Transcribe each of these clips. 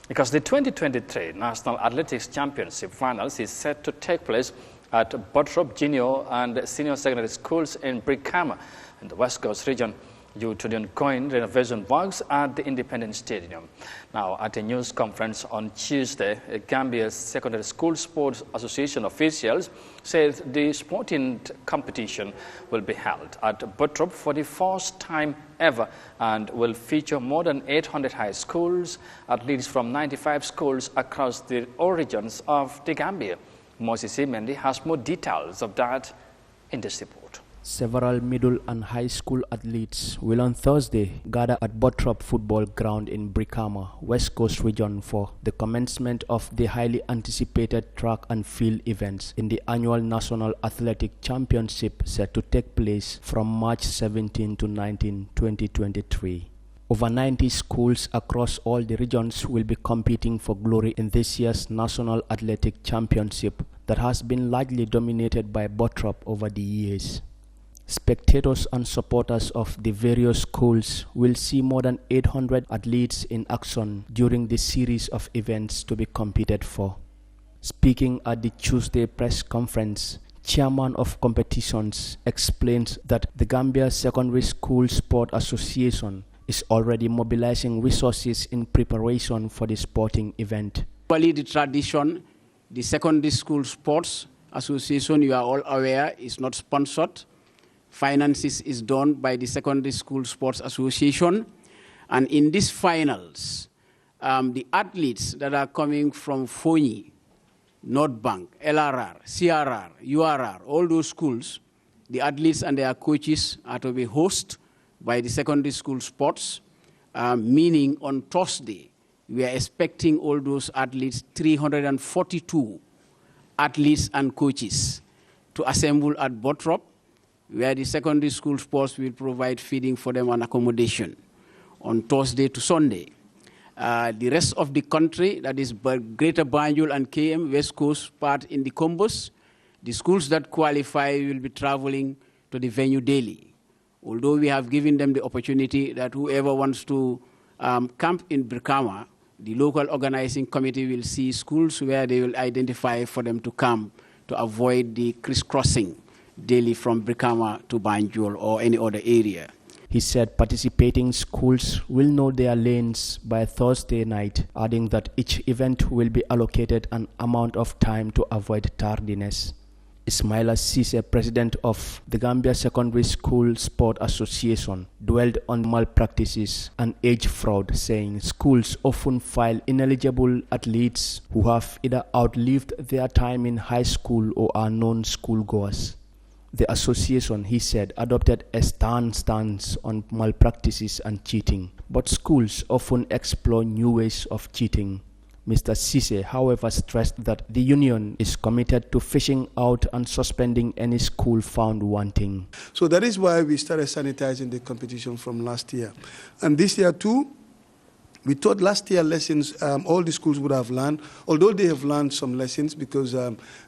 Because the 2023 National Athletics Championship Finals is set to take place at Bottrop Junior and Senior Secondary Schools in Brikama in the West Coast region due to the ongoing renovation works at the Independence Stadium. Now, at a news conference on Tuesday, Gambia's Secondary School Sports Association officials said the sporting competition will be held at Bottrop for the first time ever and will feature more than 800 high schools, athletes from 95 schools across the origins of the Gambia. Moses Mendy has more details of that in this report. Several middle and high school athletes will on Thursday gather at Bottrop Football Ground in Brikama, West Coast region for the commencement of the highly anticipated track and field events in the annual National Athletic Championship set to take place from March 17 to 19, 2023. Over 90 schools across all the regions will be competing for glory in this year's National Athletic Championship that has been largely dominated by Bottrop over the years. Spectators and supporters of the various schools will see more than 800 athletes in action during the series of events to be competed for. Speaking at the Tuesday press conference, Chairman of Competitions explains that the Gambia Secondary School Sport Association is already mobilizing resources in preparation for the sporting event. The tradition, the Secondary School Sports Association, you are all aware, is not sponsored. Finances is done by the Secondary School Sports Association. And in these finals, the athletes that are coming from Fonyi, North Bank, LRR, CRR, URR, all those schools, the athletes and their coaches are to be hosted by the Secondary School Sports, meaning on Thursday, we are expecting all those athletes, 342 athletes and coaches, to assemble at Bottrop, where the Secondary School Sports will provide feeding for them and accommodation on Thursday to Sunday. The rest of the country, that is Greater Banjul and KM, West Coast part in the Combos, the schools that qualify will be traveling to the venue daily. Although we have given them the opportunity that whoever wants to camp in Brikama, the local organizing committee will see schools where they will identify for them to come to avoid the crisscrossing daily from Brikama to Banjul or any other area. He said participating schools will know their lanes by Thursday night, adding that each event will be allocated an amount of time to avoid tardiness. Ismaila Cisse, president of the Gambia Secondary School Sport Association, dwelled on malpractices and age fraud, saying schools often file ineligible athletes who have either outlived their time in high school or are non-schoolgoers. The association, he said, adopted a stern stance on malpractices and cheating, but schools often explore new ways of cheating. Mr. Cisse, however, stressed that the union is committed to fishing out and suspending any school found wanting. So that is why we started sanitizing the competition from last year. And this year too, we taught last year lessons all the schools would have learned, although they have learned some lessons because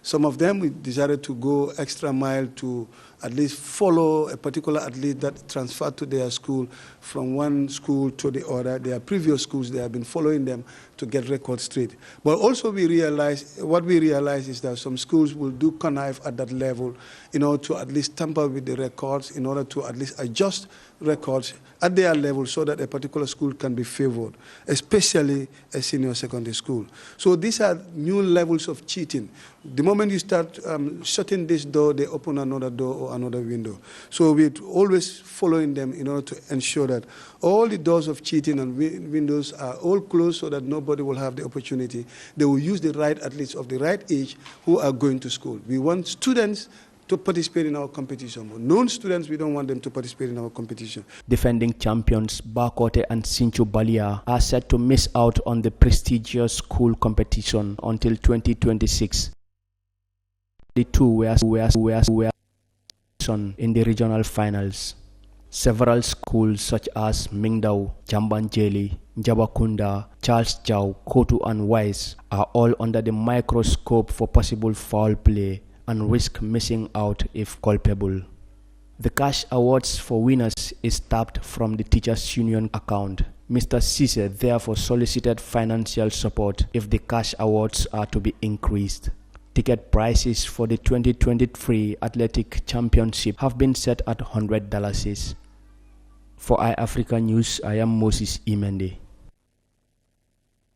some of them we decided to go extra mile to at least follow a particular athlete that transferred to their school from one school to the other. Their previous schools, they have been following them to get records straight. But also what we realize is that some schools will do connive at that level in order to at least tamper with the records, in order to at least adjust records at their level so that a particular school can be favored, especially a senior secondary school. So these are new levels of cheating. The moment you start shutting this door, they open another door or another window. So we're always following them in order to ensure that all the doors of cheating and windows are all closed so that nobody will have the opportunity. They will use the right athletes of the right age who are going to school. We want students to participate in our competition. But non-students, we don't want them to participate in our competition. Defending champions Bakote and Sinchu Balia are set to miss out on the prestigious school competition until 2026. The two were in the regional finals. Several schools such as Mingdao, Jambanjeli, Njabakunda, Charles Chow, Kotu and Wise are all under the microscope for possible foul play and risk missing out if culpable. The cash awards for winners is tapped from the teachers' union account. Mr. Cisse therefore solicited financial support if the cash awards are to be increased. Ticket prices for the 2023 Athletic Championship have been set at $100. For Eyeafrica News, I am Moses Imende.